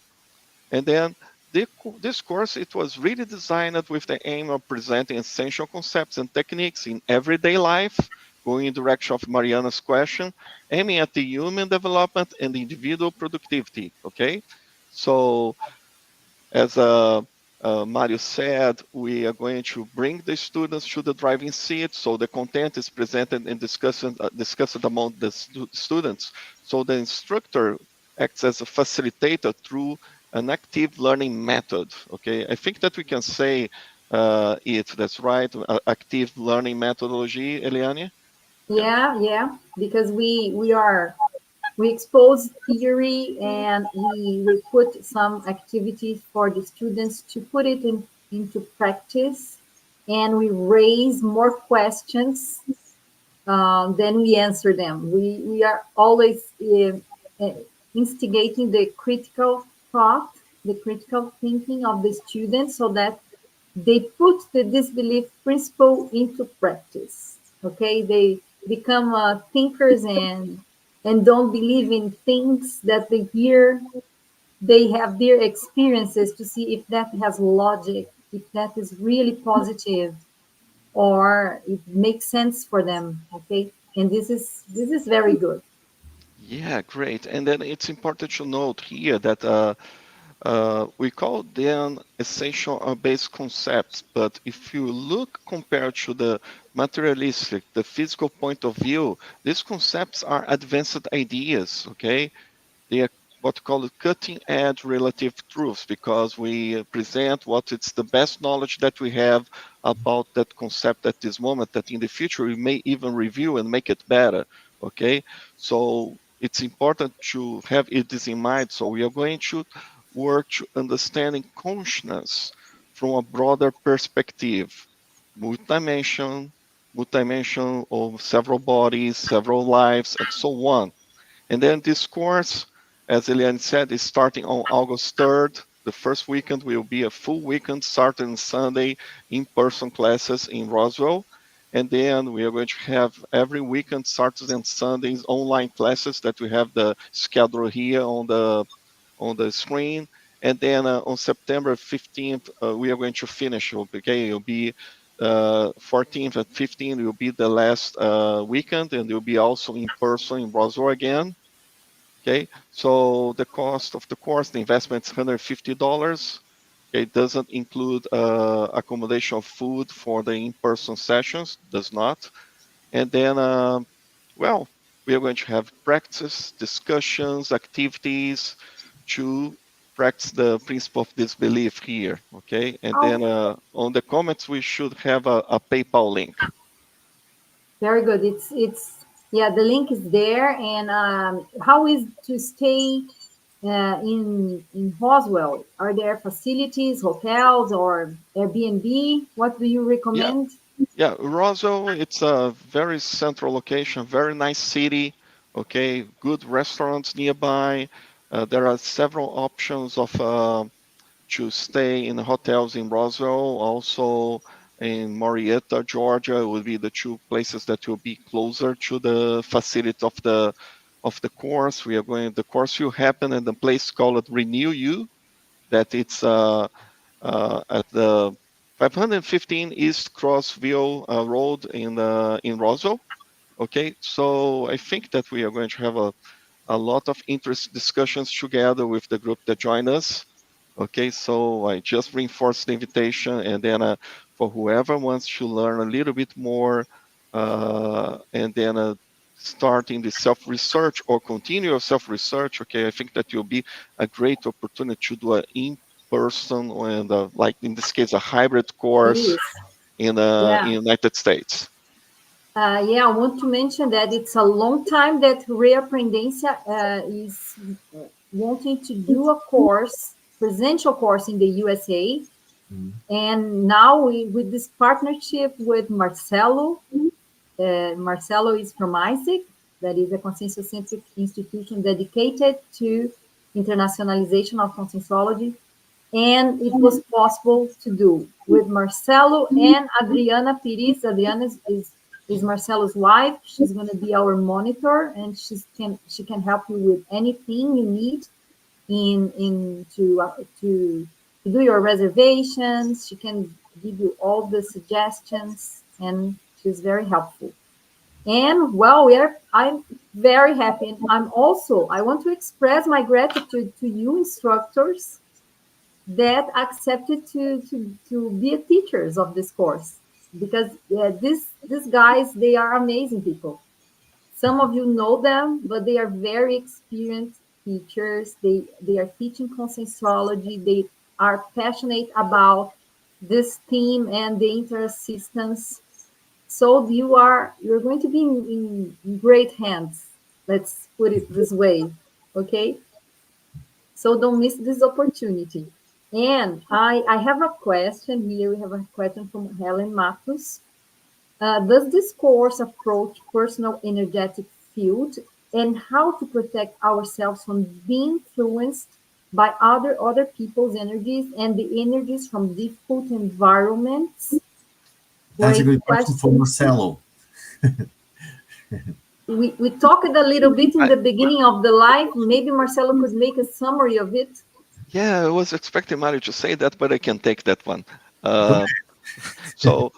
And then this course, it was really designed with the aim of presenting essential concepts and techniques in everyday life, going in the direction of Mariana's question, aiming at the human development and individual productivity, okay? So as Mario said, we are going to bring the students to the driving seat, so the content is presented and discussed among the students. So the instructor acts as a facilitator through an active learning method. Okay, I think that we can say that's right, active learning methodology, Eliane? Yeah, because we expose theory and we put some activities for the students to put it into practice, and we raise more questions than we answer them. We are always instigating the critical thought, the critical thinking of the students so that they put the disbelief principle into practice. Okay, they become thinkers and don't believe in things that they hear. They have their experiences to see if that has logic, if that is really positive, or it makes sense for them. Okay, and this is very good. Yeah, great. And then it's important to note here that we call them essential or base concepts, but if you look compared to the materialistic, the physical point of view, these concepts are advanced ideas, okay? They are what called cutting edge relative truths, because we present what it's the best knowledge that we have about that concept at this moment, that in the future we may even review and make it better. Okay, so it's important to have this in mind. So we are going to work to understanding consciousness from a broader perspective, multidimension, multidimension of several bodies, several lives, and so on. And then this course, as Eliane said, is starting on August 3rd. The first weekend will be a full weekend, starting Sunday, in-person classes in Roswell. And then we are going to have every weekend, Saturdays and Sundays, online classes that we have the schedule here on the screen. And then on September 15th, we are going to finish. Okay, it'll be 14th and 15th will be the last weekend, and it will be also in person in Roswell again. Okay, so the cost of the course, the investment is $150. Okay, it doesn't include accommodation of food for the in-person sessions, does not. And then, well, we are going to have practice, discussions, activities to practice the principle of disbelief here. Okay, and then on the comments, we should have a PayPal link. Very good. It's yeah. The link is there. And how is to stay in Roswell? Are there facilities, hotels, or Airbnb? What do you Yeah, recommend? yeah. Roswell, it's a very central location, very nice city. Okay, good restaurants nearby. There are several options of to stay in hotels in Roswell. Also in Marietta, Georgia, would be the two places that will be closer to the facility of the course. We are going. The course will happen in the place called Renew You. That it's at the 515 East Crossville Road in Roswell. Okay, so I think that we are going to have a lot of interest discussions together with the group that join us. Okay, so I just reinforced the invitation, and then for whoever wants to learn a little bit more, and then starting the self-research or continue self-research, okay, I think that will be a great opportunity to do an in-person and like in this case, a hybrid It course is. in Yeah. United States. Yeah, I want to mention that it's a long time that Reaprendentia is wanting to do a course, presential course in the USA. And now with this partnership with Marcelo, Marcelo is from ISIC, that is a conscientiocentric institution dedicated to internationalization of conscientiology. And it was possible to do with Marcelo and Adriana Pires. Adriana is Marcelo's wife. She's going to be our monitor, and she can help you with anything you need to do your reservations. She can give you all the suggestions, and she's very helpful. And well, I'm very happy. And I want to express my gratitude to you instructors that accepted to be teachers of this course, because these guys, they are amazing people. Some of you know them, but they are very experienced teachers. They are teaching conscientiology. They are passionate about this theme and the interassistance. So you're going to be in great hands. Let's put it this way, okay? So don't miss this opportunity. And I have a question here. We have a question from Helen Matos. Does this course approach personal energetic field and how to protect ourselves from being influenced by other people's energies and the energies from difficult environments? That's a Great good question for question. Marcelo. We talked a little bit in the beginning of the live. Maybe Marcelo could make a summary of it. Yeah, I was expecting Mario to say that, but I can take that one. Go So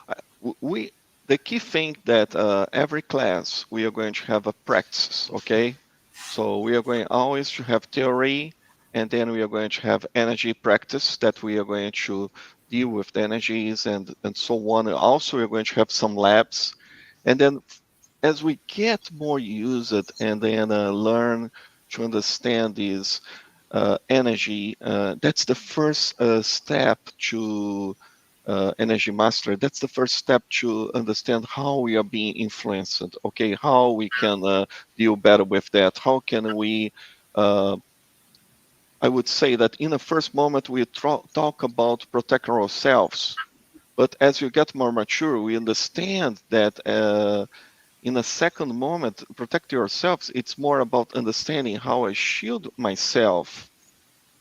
we the key thing that every class we are going to have a practice, okay? So we are going always to have theory, and then we are going to have energy practice that we are going to deal with the energies and so on. And also, we're going to have some labs, and then as we get more used and then learn to understand is energy. That's the first step to energy master. That's the first step to understand how we are being influenced. Okay, how we can deal better with that. How can we? I would say that in the first moment we talk about protecting ourselves, but as you get more mature, we understand that in a second moment, protect yourselves, it's more about understanding how I shield myself.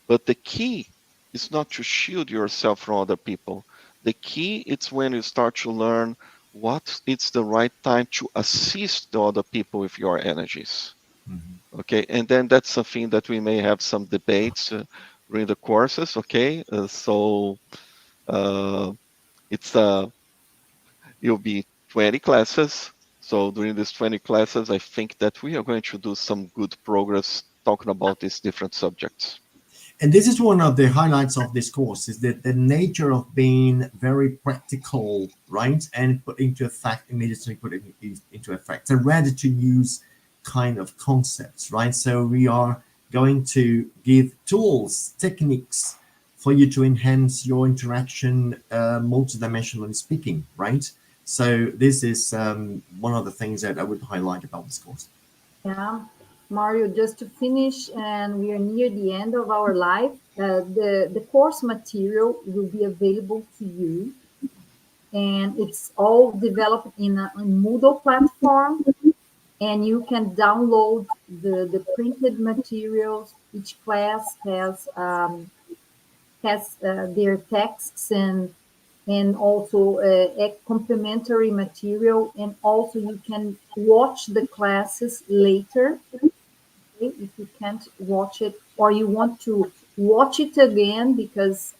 But the key is not to shield yourself from other people. The key is when you start to learn what it's the right time to assist the other people with your energies. Mm-hmm. Okay, and then that's something that we may have some debates during the courses. Okay, so it's it'll be 20 classes. So during these 20 classes, I think that we are going to do some good progress talking about these different subjects. And this is one of the highlights of this course, is that the nature of being very practical, right? And put into effect, immediately put it into effect. So ready to use kind of concepts, right? So we are going to give tools, techniques for you to enhance your interaction multidimensionally speaking, right? So this is one of the things that I would highlight about this course. Yeah, Mario, just to finish, and we are near the end of our live, the course material will be available to you, and it's all developed in a Moodle platform, and you can download the printed materials. Each class has their texts and also a complementary material, and also you can watch the classes later. If you can't watch it, or you want to watch it again because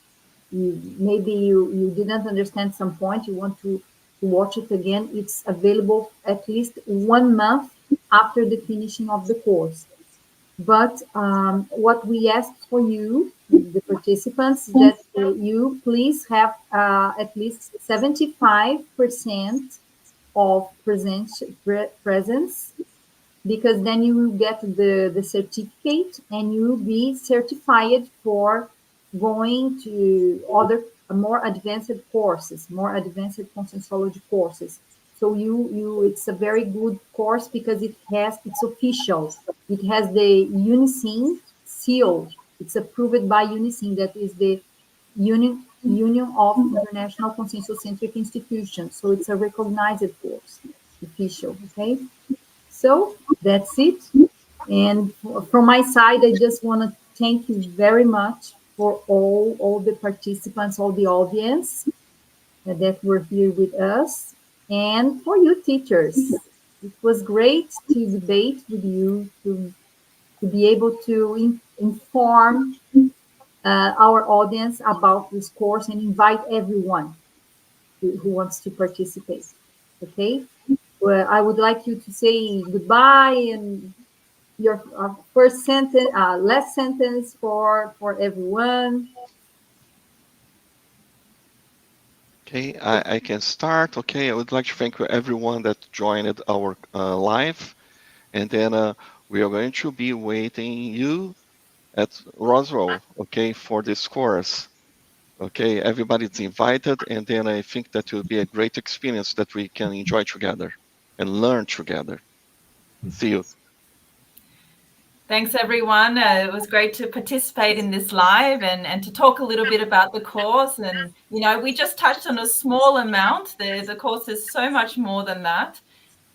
maybe you didn't understand some point, you want to watch it again, it's available at least 1 month after the finishing of the course. But what we asked for you, the participants, that you please have at least 75% of presence, because then you will get the certificate and you will be certified for going to other more advanced courses, more advanced conscientiology courses. So it's a very good course because it's official. It has the UNICEN seal. It's approved by UNICEN, that is the Union of International Conscientiocentric Institutions. So it's a recognized course, official, okay? So that's it. And from my side, I just want to thank you very much for all the participants, all the audience that were here with us, and for you teachers. It was great to debate with you, to be able to inform our audience about this course and invite everyone who wants to participate. Okay? Well, I would like you to say goodbye and your first sentence, last sentence for everyone. Okay, I can start. Okay, I would like to thank everyone that joined our live, and then we are going to be waiting you at Roswell, okay, for this course. Okay, everybody's invited, and then I think that will be a great experience that we can enjoy together and learn together. See you. Thanks, everyone. It was great to participate in this live and to talk a little bit about the course. And, you know, we just touched on a small amount. The course is so much more than that.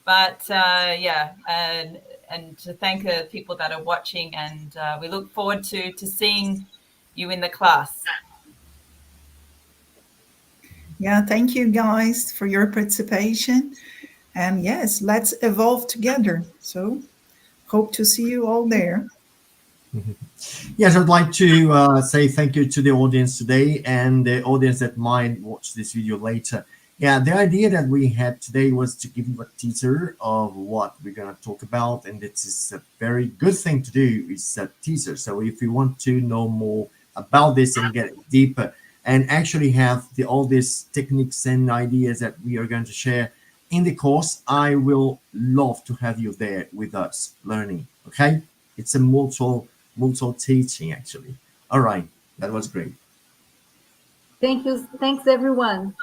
But, yeah, and to thank the people that are watching. And we look forward to seeing you in the class. Yeah, thank you guys for your participation. And yes, let's evolve together. So hope to see you all there. Yes, I'd like to say thank you to the audience today and the audience that might watch this video later. Yeah, the idea that we had today was to give you a teaser of what we're going to talk about, and it is a very good thing to do, is a teaser. So if you want to know more about this and get deeper and actually have all these techniques and ideas that we are going to share in the course, I will love to have you there with us learning. Okay? It's a mutual teaching, actually. All right, that was great. Thank you. Thanks, everyone.